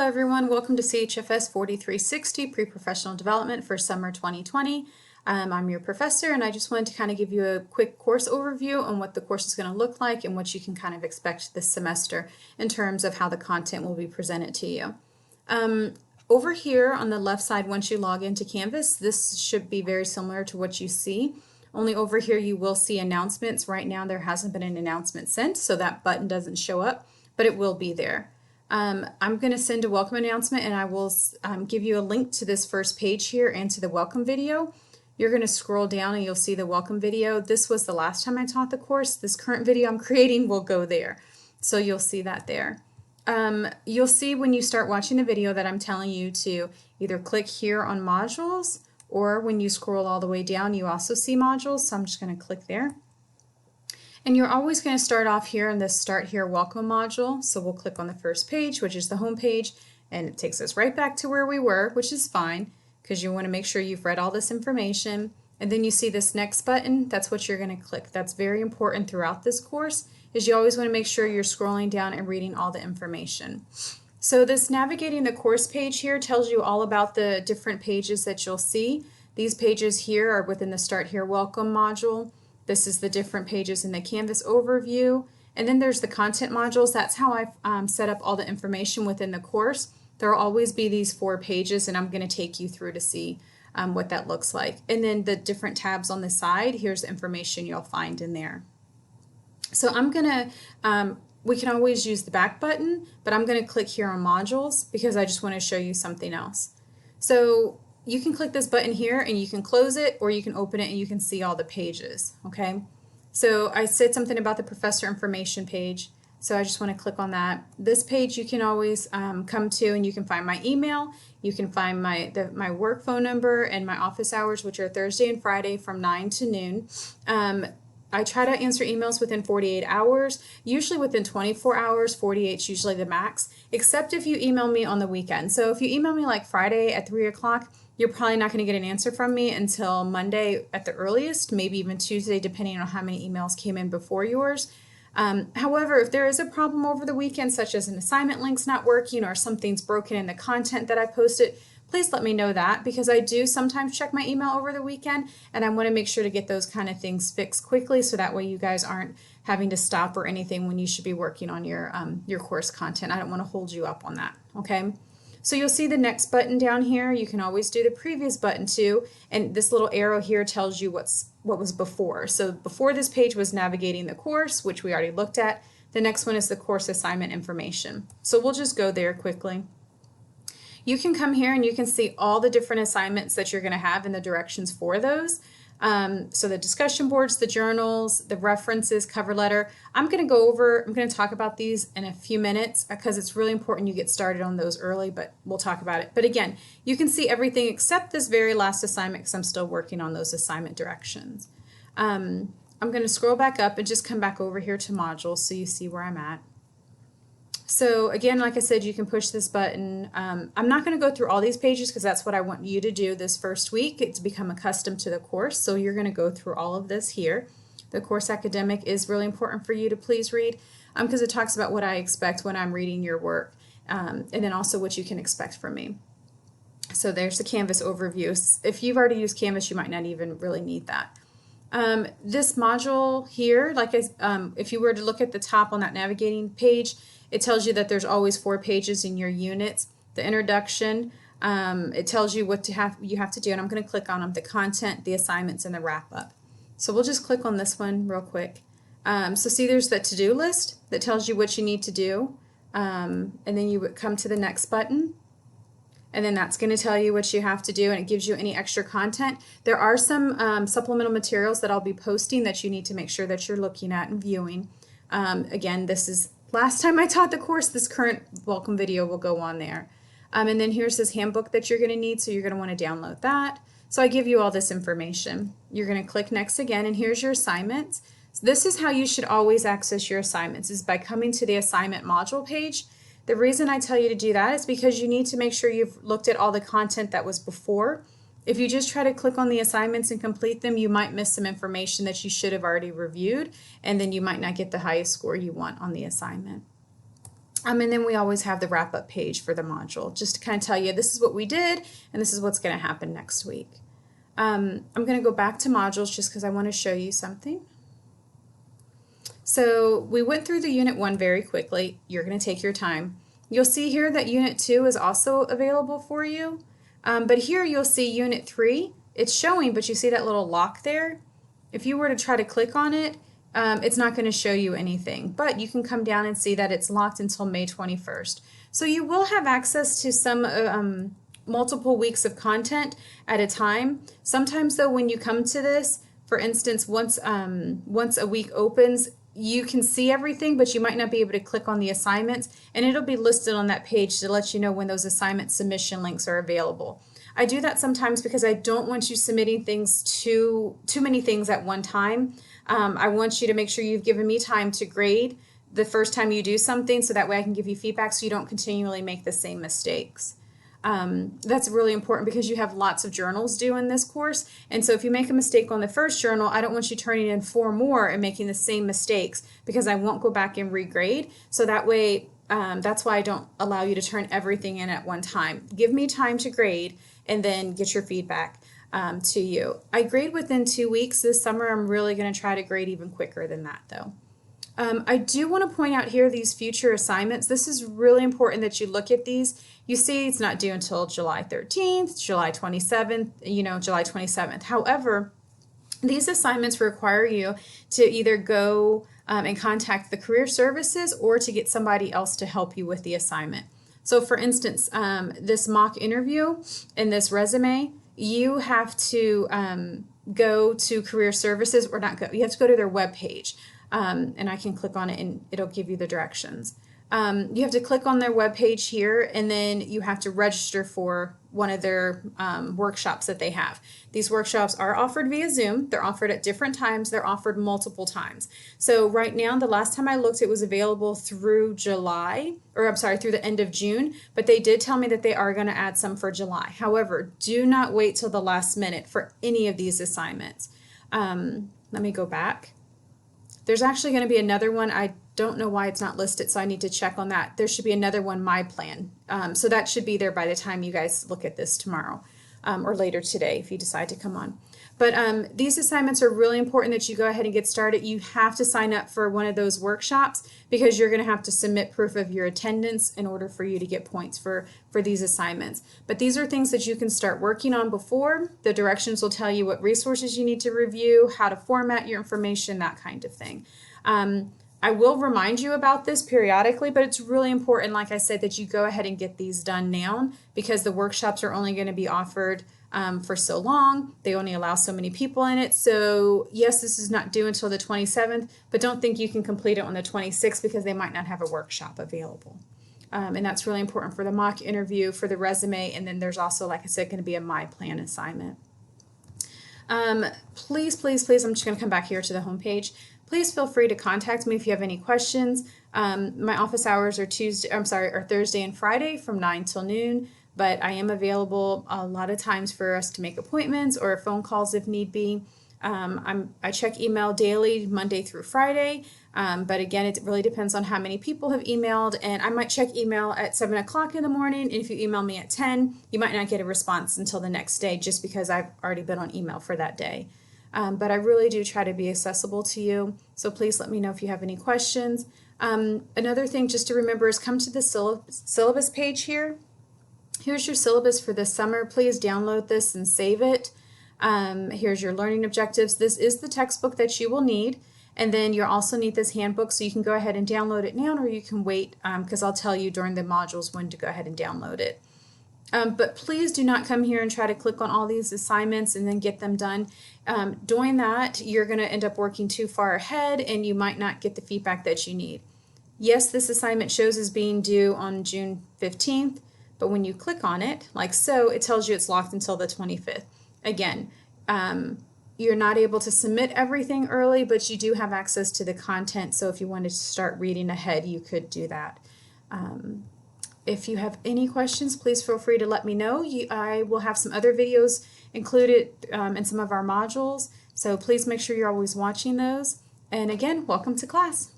everyone, welcome to CHFS 4360 Pre-Professional Development for Summer 2020. I'm your professor and I just wanted to kind of give you a quick course overview on what the course is going to look like and what you can kind of expect this semester in terms of how the content will be presented to you. Over here on the left side, once you log into Canvas, this should be very similar to what you see. Only over here you will see announcements. Right now there hasn't been an announcement sent, so that button doesn't show up, but it will be there. I'm going to send a welcome announcement and I will give you a link to this first page here and to the welcome video. You're going to scroll down and you'll see the welcome video. This was the last time I taught the course. This current video I'm creating will go there. So you'll see that there. You'll see when you start watching the video that I'm telling you to either click here on modules, or when you scroll all the way down you also see modules, so I'm just going to click there. And you're always going to start off here in this Start Here Welcome module. So we'll click on the first page, which is the home page, and it takes us right back to where we were, which is fine because you want to make sure you've read all this information. And then you see this next button, that's what you're going to click. That's very important throughout this course, is you always want to make sure you're scrolling down and reading all the information. So this navigating the course page here tells you all about the different pages that you'll see. These pages here are within the Start Here Welcome module. This is the different pages in the Canvas overview. And then there's the content modules. That's how I've set up all the information within the course. There will always be these 4 pages and I'm going to take you through to see what that looks like. And then the different tabs on the side, here's the information you'll find in there. So I'm going to, we can always use the back button, but I'm going to click here on modules because I just want to show you something else. So you can click this button here and you can close it, or you can open it and you can see all the pages. Okay, so I said something about the professor information page, so I just want to click on that. This page you can always come to and you can find my email, you can find my work phone number and my office hours, which are Thursday and Friday from 9 to noon. I try to answer emails within 48 hours, usually within 24 hours, 48 is usually the max, except if you email me on the weekend. So if you email me like Friday at 3 o'clock, you're probably not going to get an answer from me until Monday at the earliest, maybe even Tuesday, depending on how many emails came in before yours. However, if there is a problem over the weekend, such as an assignment link's not working or something's broken in the content that I posted, please let me know that, because I do sometimes check my email over the weekend and I want to make sure to get those kind of things fixed quickly so that way you guys aren't having to stop or anything when you should be working on your course content. I don't want to hold you up on that, okay? So you'll see the next button down here. You can always do the previous button too, and this little arrow here tells you what was before. So before this page was navigating the course, which we already looked at. The next one is the course assignment information. So we'll just go there quickly. You can come here and you can see all the different assignments that you're going to have and the directions for those. So the discussion boards, the journals, the references, cover letter. I'm going to talk about these in a few minutes because it's really important you get started on those early, but we'll talk about it. But again, you can see everything except this very last assignment because I'm still working on those assignment directions. I'm going to scroll back up and just come back over here to modules so you see where I'm at. So again, like I said, you can push this button. I'm not going to go through all these pages because that's what I want you to do this first week, to become accustomed to the course. So you're going to go through all of this here. The course academic is really important for you to please read because it talks about what I expect when I'm reading your work, and then also what you can expect from me. So there's the Canvas overview. If you've already used Canvas, you might not even really need that. This module here, if you were to look at the top on that navigating page, it tells you that there's always 4 pages in your units. The introduction, it tells you what you have to do, and I'm going to click on them, the content, the assignments, and the wrap-up. So we'll just click on this one real quick. So see there's the to-do list that tells you what you need to do, and then you would come to the next button, and then that's going to tell you what you have to do, and it gives you any extra content. There are some supplemental materials that I'll be posting that you need to make sure that you're looking at and viewing. Again, this is last time I taught the course. This current welcome video will go on there. And then here's this handbook that you're going to need, so you're going to want to download that. So I give you all this information. You're going to click next again, and here's your assignments. So this is how you should always access your assignments, is by coming to the assignment module page. The reason I tell you to do that is because you need to make sure you've looked at all the content that was before. If you just try to click on the assignments and complete them, you might miss some information that you should have already reviewed, and then you might not get the highest score you want on the assignment. And then we always have the wrap-up page for the module, just to kind of tell you this is what we did and this is what's going to happen next week. I'm going to go back to modules just because I want to show you something. So we went through the Unit 1 very quickly. You're going to take your time. You'll see here that Unit 2 is also available for you. But here you'll see Unit 3. It's showing, but you see that little lock there? If you were to try to click on it, it's not going to show you anything. But you can come down and see that it's locked until May 21st. So you will have access to some multiple weeks of content at a time. Sometimes though, when you come to this, for instance, once a week opens, you can see everything, but you might not be able to click on the assignments, and it'll be listed on that page to let you know when those assignment submission links are available. I do that sometimes because I don't want you submitting things too many things at one time. I want you to make sure you've given me time to grade the first time you do something, so that way I can give you feedback so you don't continually make the same mistakes. That's really important because you have lots of journals due in this course, and so if you make a mistake on the first journal, I don't want you turning in 4 more and making the same mistakes, because I won't go back and regrade. So that way, that's why I don't allow you to turn everything in at one time. Give me time to grade and then get your feedback to you. I grade within 2 weeks. This summer I'm really going to try to grade even quicker than that though. I do want to point out here these future assignments. This is really important that you look at these. You see it's not due until July 13th, July 27th, July 27th. However, these assignments require you to either go and contact the career services or to get somebody else to help you with the assignment. So for instance, this mock interview and this resume, you have to go to career services, or not go, you have to go to their webpage. And I can click on it and it'll give you the directions. You have to click on their webpage here, and then you have to register for one of their workshops that they have. These workshops are offered via Zoom. They're offered at different times. They're offered multiple times. So right now, the last time I looked, it was available through through the end of June, but they did tell me that they are going to add some for July. However, do not wait till the last minute for any of these assignments. Let me go back. There's actually going to be another one. I don't know why it's not listed, so I need to check on that. There should be another one, My Plan. So that should be there by the time you guys look at this tomorrow or later today if you decide to come on. But these assignments are really important that you go ahead and get started. You have to sign up for one of those workshops because you're going to have to submit proof of your attendance in order for you to get points for these assignments. But these are things that you can start working on before. The directions will tell you what resources you need to review, how to format your information, that kind of thing. I will remind you about this periodically, but it's really important, like I said, that you go ahead and get these done now, because the workshops are only going to be offered for so long. They only allow so many people in it. So yes, this is not due until the 27th, but don't think you can complete it on the 26th because they might not have a workshop available. And that's really important for the mock interview, for the resume, and then there's also, like I said, going to be a My Plan assignment. Please, please, please, I'm just going to come back here to the home page. Please feel free to contact me if you have any questions. My office hours are Thursday and Friday from 9 till noon, but I am available a lot of times for us to make appointments or phone calls if need be. I check email daily, Monday through Friday, but again, it really depends on how many people have emailed, and I might check email at 7 o'clock in the morning, and if you email me at 10, you might not get a response until the next day just because I've already been on email for that day. But I really do try to be accessible to you, so please let me know if you have any questions. Another thing just to remember is come to the syllabus page here. Here's your syllabus for this summer. Please download this and save it. Here's your learning objectives. This is the textbook that you will need, and then you'll also need this handbook, so you can go ahead and download it now, or you can wait because I'll tell you during the modules when to go ahead and download it. But please do not come here and try to click on all these assignments and then get them done. Doing that, you're going to end up working too far ahead and you might not get the feedback that you need. Yes, this assignment shows as being due on June 15th, but when you click on it, like so, it tells you it's locked until the 25th. Again, you're not able to submit everything early, but you do have access to the content, so if you wanted to start reading ahead, you could do that. If you have any questions, please feel free to let me know. I will have some other videos included in some of our modules, so please make sure you're always watching those. And again, welcome to class.